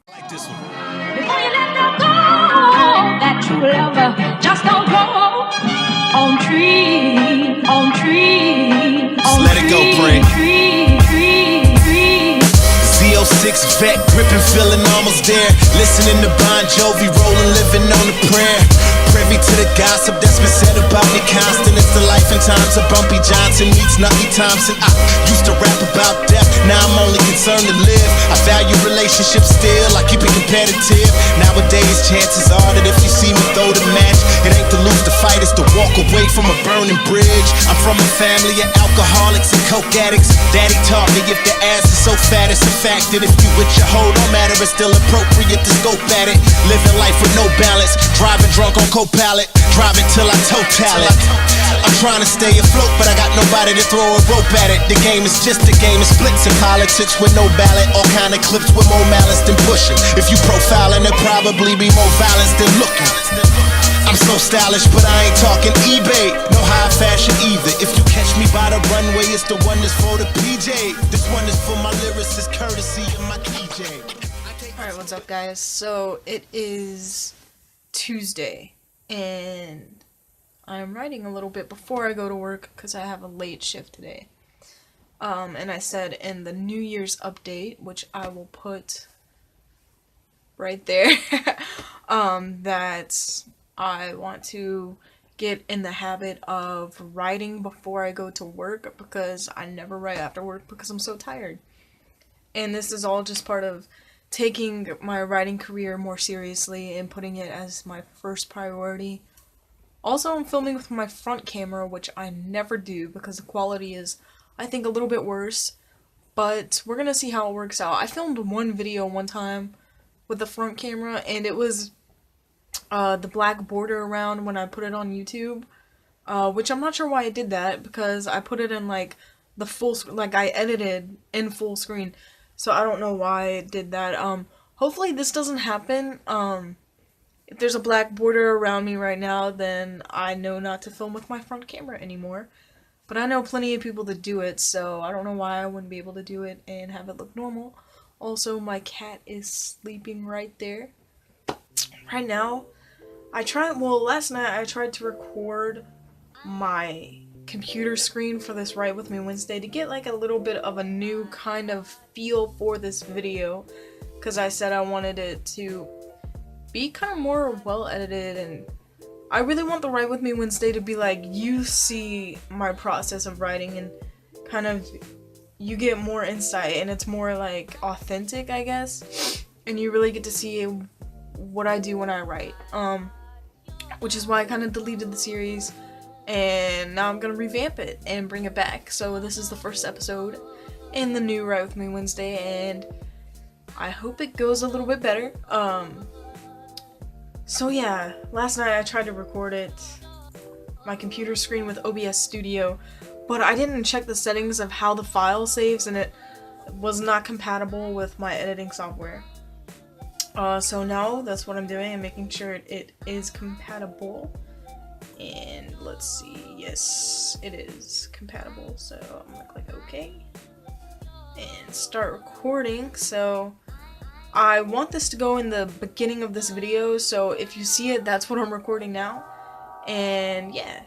Like this one. Before you let them go, that true love just don't grow on trees, on trees. Just let it go, Bray. Z06 vet, gripping, feeling almost there. Listening to Bon Jovi, rolling, living on a prayer. Privy to the gossip that's been said about me constant. It's the life and times of Bumpy Johnson meets Nutley Thompson. I used to rap about death, now I'm only concerned to live. I value relationships still, I keep it competitive. Nowadays, chances are that if you see me throw the match, it ain't to lose the fight, it's to walk away from a burning bridge. I'm from a family of alcoholics and coke addicts. Daddy taught me if the ass is so fat, it's a fact that if you with your hoe, don't matter, it's still appropriate to scope at it. Living life with no balance, driving drunk on co-pilot, driving till I total it. I'm trying to stay afloat, but I got nobody to throw a rope at it. The game is just a game of splits and politics with no ballot. All kind of clips with more malice than pushing. If you profiling, there'll probably be more violence than looking. I'm so stylish, but I ain't talking eBay. No high fashion either. If you catch me by the runway, it's the one that's for the PJ. This one is for my lyricist, courtesy of my DJ. Alright, what's up guys? So it is Tuesday and I'm writing a little bit before I go to work because I have a late shift today. And I said in the New Year's update, which I will put right there, that I want to get in the habit of writing before I go to work because I never write after work because I'm so tired. And this is all just part of taking my writing career more seriously and putting it as my first priority. Also, I'm filming with my front camera, which I never do because the quality is, I think, a little bit worse. But we're gonna see how it works out. I filmed one video one time with the front camera, and it was the black border around when I put it on YouTube, which I'm not sure why I did that because I put it in like the full, like I edited in full screen. So I don't know why I did that. Hopefully this doesn't happen. If there's a black border around me right now, then I know not to film with my front camera anymore. But I know plenty of people that do it, so I don't know why I wouldn't be able to do it and have it look normal. Also, my cat is sleeping right there. Right now, last night I tried to record my computer screen for this Write With Me Wednesday to get like a little bit of a new kind of feel for this video, because I said I wanted it to be kind of more well edited, and I really want the Write With Me Wednesday to be like, you see my process of writing and kind of you get more insight and it's more like authentic, I guess, and you really get to see what I do when I write, which is why I kind of deleted the series. And now I'm gonna revamp it and bring it back. So this is the first episode in the new Write With Me Wednesday, and I hope it goes a little bit better. So yeah, last night I tried to record it, my computer screen with OBS Studio, but I didn't check the settings of how the file saves, and it was not compatible with my editing software. So now that's what I'm doing. I'm making sure it is compatible. And let's see, yes, it is compatible, so I'm gonna click OK and start recording. So I want this to go in the beginning of this video, so if you see it, that's what I'm recording now. And yeah,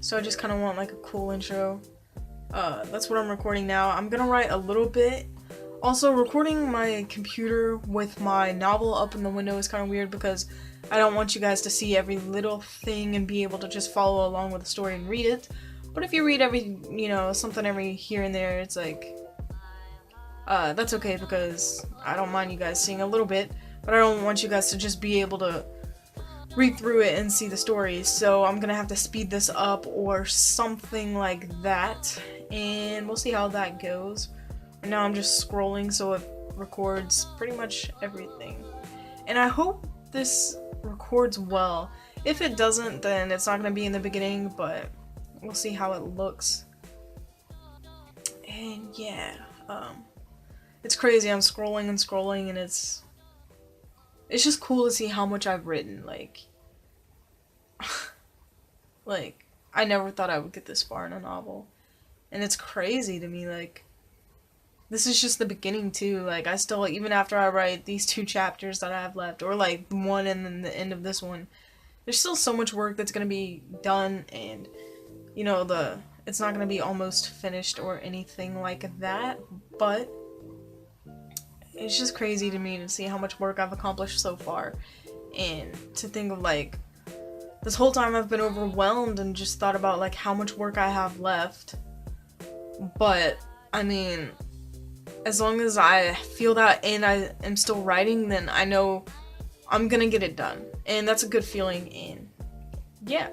so I just kind of want like a cool intro. That's what I'm recording now. I'm gonna write a little bit. Also, recording my computer with my novel up in the window is kind of weird because I don't want you guys to see every little thing and be able to just follow along with the story and read it. But if you read something every here and there, it's like, that's okay because I don't mind you guys seeing a little bit, but I don't want you guys to just be able to read through it and see the story. So I'm gonna have to speed this up or something like that, and we'll see how that goes. Right now I'm just scrolling so it records pretty much everything. And I hope this records well. If it doesn't, then it's not going to be in the beginning, but we'll see how it looks. And yeah, it's crazy. I'm scrolling and scrolling, and it's it's just cool to see how much I've written. Like, I never thought I would get this far in a novel. And it's crazy to me, like, this is just the beginning, too. Like, I still, even after I write these 2 chapters that I have left, or, like, one and then the end of this one, there's still so much work that's gonna be done, and, you know, it's not gonna be almost finished or anything like that, but it's just crazy to me to see how much work I've accomplished so far, and to think of, like, this whole time I've been overwhelmed and just thought about, like, how much work I have left. But, I mean, as long as I feel that and I am still writing, then I know I'm gonna get it done. And that's a good feeling, and yeah.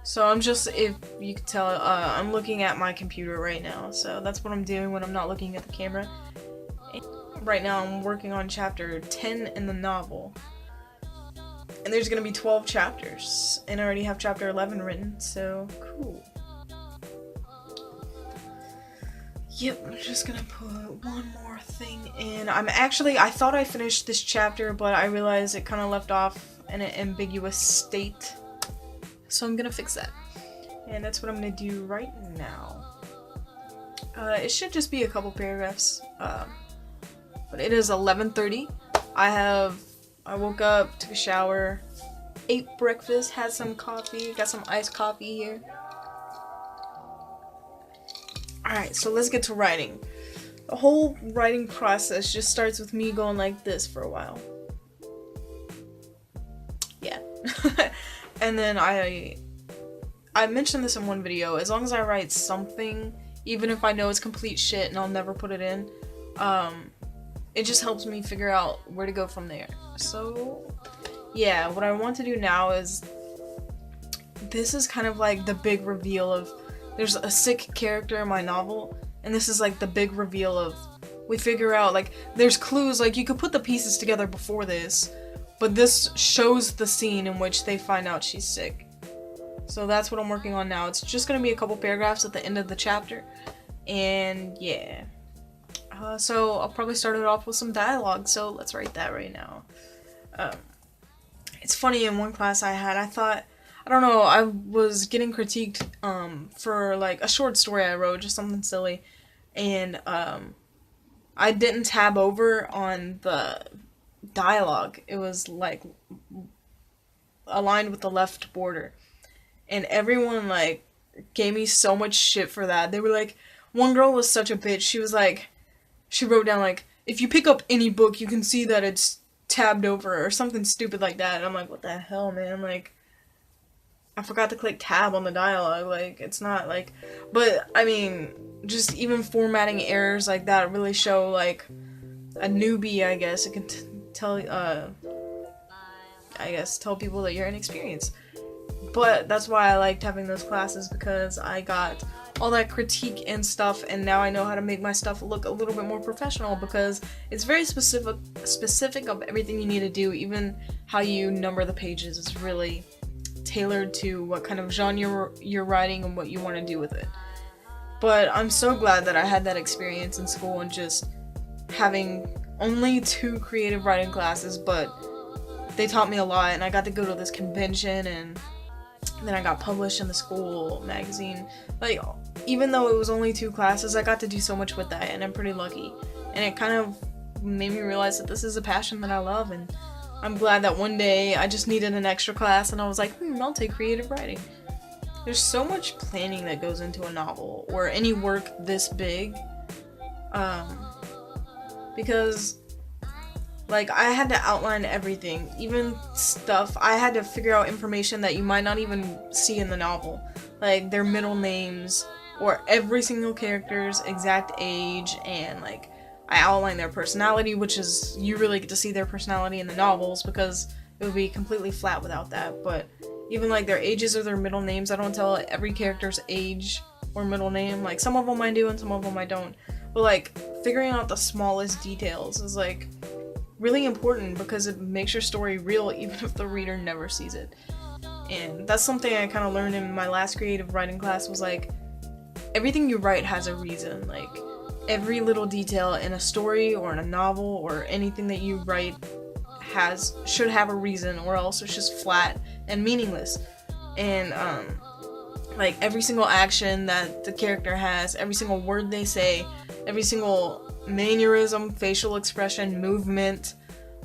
So I'm just, if you could tell, I'm looking at my computer right now. So that's what I'm doing when I'm not looking at the camera. And right now I'm working on chapter 10 in the novel. And there's gonna be 12 chapters. And I already have chapter 11 written, so cool. Yep, I'm just gonna put one more thing in. I thought I finished this chapter, but I realized it kind of left off in an ambiguous state. So I'm gonna fix that. And that's what I'm gonna do right now. It should just be a couple paragraphs. But it is 11:30. I woke up, took a shower, ate breakfast, had some coffee, got some iced coffee here. Alright, so let's get to writing. The whole writing process just starts with me going like this for a while. Yeah. And then I mentioned this in one video, as long as I write something, even if I know it's complete shit and I'll never put it in, it just helps me figure out where to go from there. So, yeah, what I want to do now is, this is kind of like the big reveal of, there's a sick character in my novel, and this is like the big reveal of, we figure out, like, there's clues, like, you could put the pieces together before this, but this shows the scene in which they find out she's sick. So that's what I'm working on now. It's just gonna be a couple paragraphs at the end of the chapter, and yeah. So I'll probably start it off with some dialogue, so let's write that right now. It's funny, in one class I don't know, I was getting critiqued for like a short story I wrote, just something silly, and I didn't tab over on the dialogue. It was like aligned with the left border, and everyone like gave me so much shit for that. They were like, one girl was such a bitch. She was like, she wrote down like, if you pick up any book, you can see that it's tabbed over or something stupid like that. And I'm like, what the hell, man? Like, I forgot to click tab on the dialogue. Like, it's not like, but I mean, just even formatting errors like that really show like a newbie, I guess. It can tell people that you're inexperienced. But that's why I liked having those classes, because I got all that critique and stuff, and now I know how to make my stuff look a little bit more professional, because it's very specific of everything you need to do. Even how you number the pages is really tailored to what kind of genre you're writing and what you want to do with it. But I'm so glad that I had that experience in school, and just having only 2 creative writing classes, but they taught me a lot, and I got to go to this convention, and then I got published in the school magazine. Like, even though it was only 2 classes, I got to do so much with that, and I'm pretty lucky. And it kind of made me realize that this is a passion that I love, and I'm glad that one day I just needed an extra class, and I was like, I'll take creative writing. There's so much planning that goes into a novel, or any work this big, because, like, I had to outline everything, even stuff, I had to figure out information that you might not even see in the novel, like their middle names, or every single character's exact age, and like, I outline their personality, which is, you really get to see their personality in the novels, because it would be completely flat without that. But even like their ages or their middle names, I don't tell every character's age or middle name. Like, some of them I do and some of them I don't. But like, figuring out the smallest details is like really important, because it makes your story real even if the reader never sees it. And that's something I kind of learned in my last creative writing class, was like, everything you write has a reason. Like, every little detail in a story or in a novel or anything that you write should have a reason, or else it's just flat and meaningless. And like every single action that the character has, every single word they say, every single mannerism, facial expression, movement,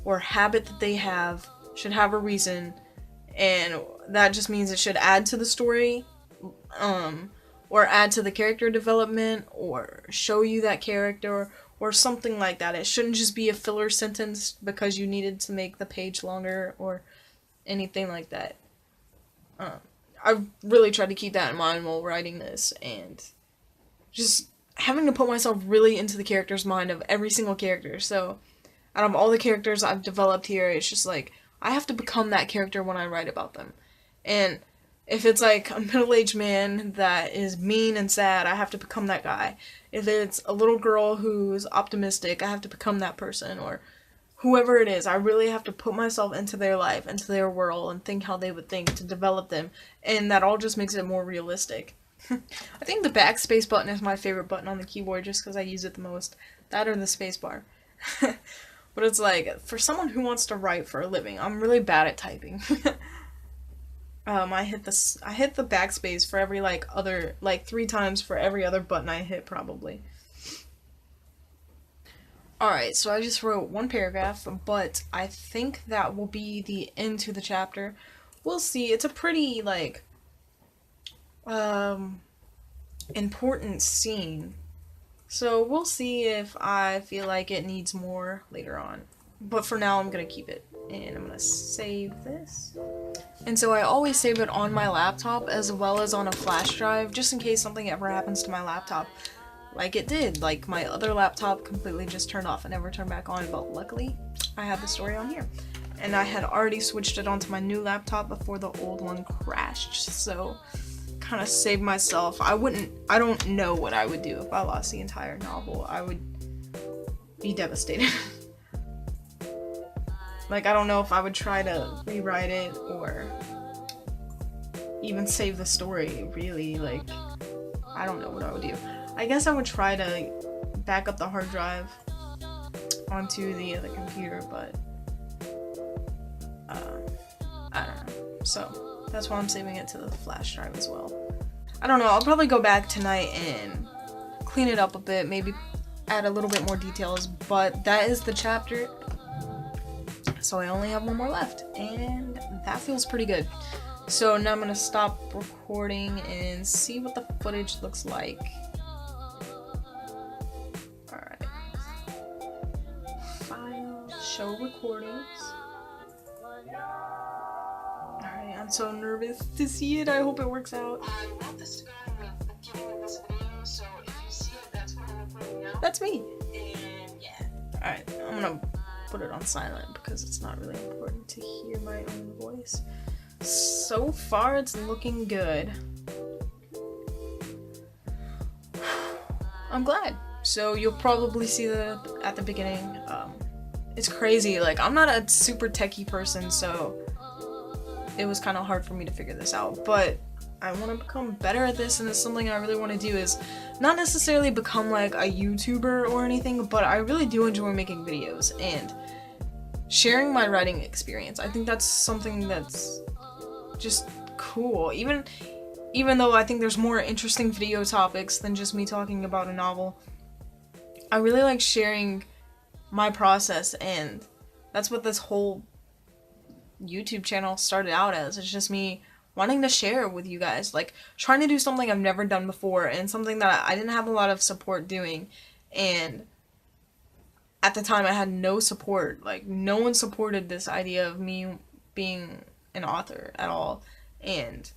or habit that they have should have a reason, and that just means it should add to the story, or add to the character development, or show you that character, or something like that. It shouldn't just be a filler sentence because you needed to make the page longer, or anything like that. I've really tried to keep that in mind while writing this, and just having to put myself really into the character's mind of every single character. So, out of all the characters I've developed here, it's just like, I have to become that character when I write about them. And if it's like a middle-aged man that is mean and sad, I have to become that guy. If it's a little girl who's optimistic, I have to become that person, or whoever it is. I really have to put myself into their life, into their world, and think how they would think to develop them, and that all just makes it more realistic. I think the backspace button is my favorite button on the keyboard just because I use it the most. That or the space bar. But it's like, for someone who wants to write for a living, I'm really bad at typing. I hit the backspace for every 3 times for every other button I hit, probably. Alright, so I just wrote 1 paragraph, but I think that will be the end to the chapter. We'll see. It's a pretty, important scene. So we'll see if I feel like it needs more later on. But for now, I'm gonna keep it. And I'm gonna save this. And so I always save it on my laptop as well as on a flash drive, just in case something ever happens to my laptop. Like it did. Like, my other laptop completely just turned off and never turned back on, but luckily, I have the story on here. And I had already switched it onto my new laptop before the old one crashed, so kind of saved myself. I don't know what I would do if I lost the entire novel. I would be devastated. Like, I don't know if I would try to rewrite it or even save the story, really. Like, I don't know what I would do. I guess I would try to back up the hard drive onto the other computer, but I don't know. So that's why I'm saving it to the flash drive as well. I don't know, I'll probably go back tonight and clean it up a bit, maybe add a little bit more details, but that is the chapter. So I only have 1 more left, and that feels pretty good. So now I'm gonna stop recording and see what the footage looks like. Alright. File, show recordings. Alright, I'm so nervous to see it. I hope it works out. I want this to go in the beginning of this video, so if you see it, that's what I'm recording now. That's me. And yeah. Alright, I'm gonna put it on silent because it's not really important to hear my own voice. So far, it's looking good. I'm glad. So you'll probably see that at the beginning. It's crazy. Like, I'm not a super techie person, so it was kind of hard for me to figure this out. But I want to become better at this, and it's something I really want to do. Is not necessarily become like a YouTuber or anything, but I really do enjoy making videos and sharing my writing experience. I think that's something that's just cool. Even though I think there's more interesting video topics than just me talking about a novel, I really like sharing my process, and that's what this whole YouTube channel started out as. It's just me wanting to share with you guys, like trying to do something I've never done before and something that I didn't have a lot of support doing. And at the time I had no support. Like, no one supported this idea of me being an author at all, and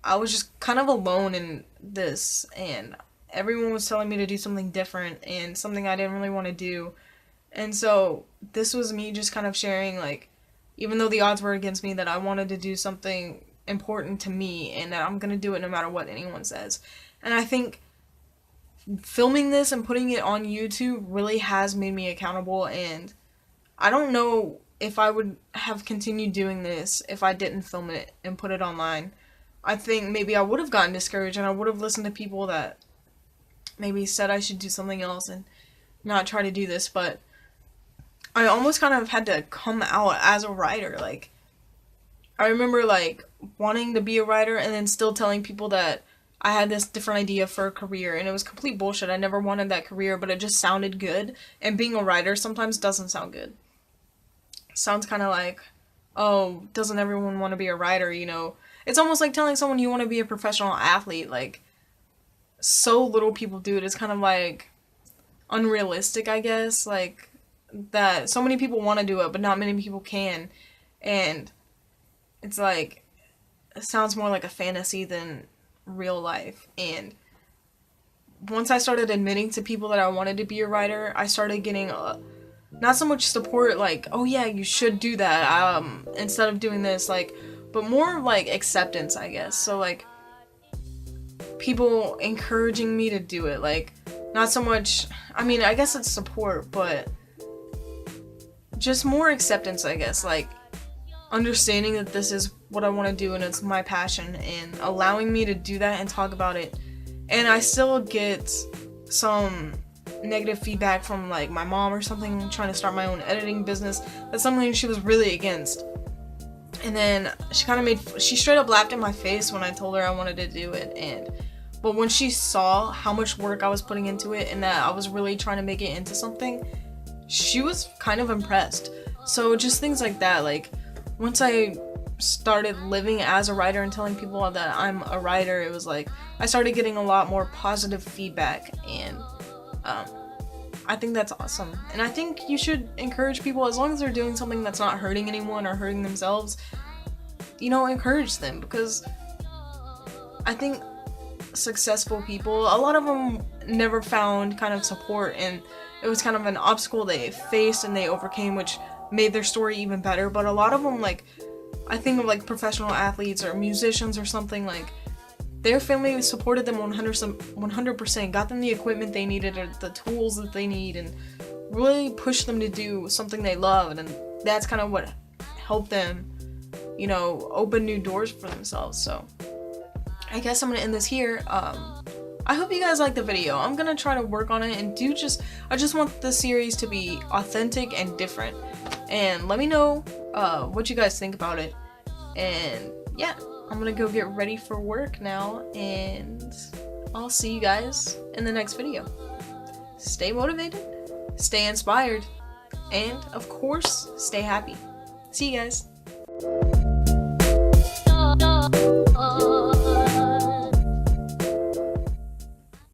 I was just kind of alone in this, and everyone was telling me to do something different and something I didn't really want to do. And so this was me just kind of sharing, like, even though the odds were against me, that I wanted to do something important to me and that I'm gonna do it no matter what anyone says. And I think filming this and putting it on YouTube really has made me accountable, and I don't know if I would have continued doing this if I didn't film it and put it online. I think maybe I would have gotten discouraged, and I would have listened to people that maybe said I should do something else and not try to do this, but I almost kind of had to come out as a writer. Like, I remember, like, wanting to be a writer and then still telling people that I had this different idea for a career, and it was complete bullshit. I never wanted that career, but it just sounded good, and being a writer sometimes doesn't sound good. It sounds kind of like, oh, doesn't everyone want to be a writer, you know? It's almost like telling someone you want to be a professional athlete. Like, so little people do it. It's kind of, like, unrealistic, I guess. Like, that so many people want to do it, but not many people can, and it's like, it sounds more like a fantasy than real life. And once I started admitting to people that I wanted to be a writer, I started getting not so much support, like, oh yeah, you should do that, instead of doing this, like, but more like acceptance, I guess. So like, people encouraging me to do it, like, not so much, I mean, I guess it's support, but just more acceptance, I guess, like, understanding that this is what I want to do and it's my passion, and allowing me to do that and talk about it. And I still get some negative feedback from, like, my mom or something, trying to start my own editing business. That's something she was really against. And then she straight up laughed in my face when I told her I wanted to do it. But when she saw how much work I was putting into it and that I was really trying to make it into something, she was kind of impressed. So just things like that, like, once I started living as a writer and telling people that I'm a writer, it was like, I started getting a lot more positive feedback, and I think that's awesome. And I think you should encourage people, as long as they're doing something that's not hurting anyone or hurting themselves, you know, encourage them, because I think successful people, a lot of them never found kind of support, and it was kind of an obstacle they faced and they overcame, which made their story even better. But a lot of them, like, I think of, like, professional athletes or musicians or something, like, their family supported them 100%, got them the equipment they needed or the tools that they need, and really pushed them to do something they love, and that's kind of what helped them, you know, open new doors for themselves. So I guess I'm gonna end this here. I hope you guys liked the video. I'm gonna try to work on it, and I just want the series to be authentic and different. And let me know what you guys think about it. And yeah, I'm gonna go get ready for work now, and I'll see you guys in the next video. Stay motivated, stay inspired, and of course, stay happy. See you guys.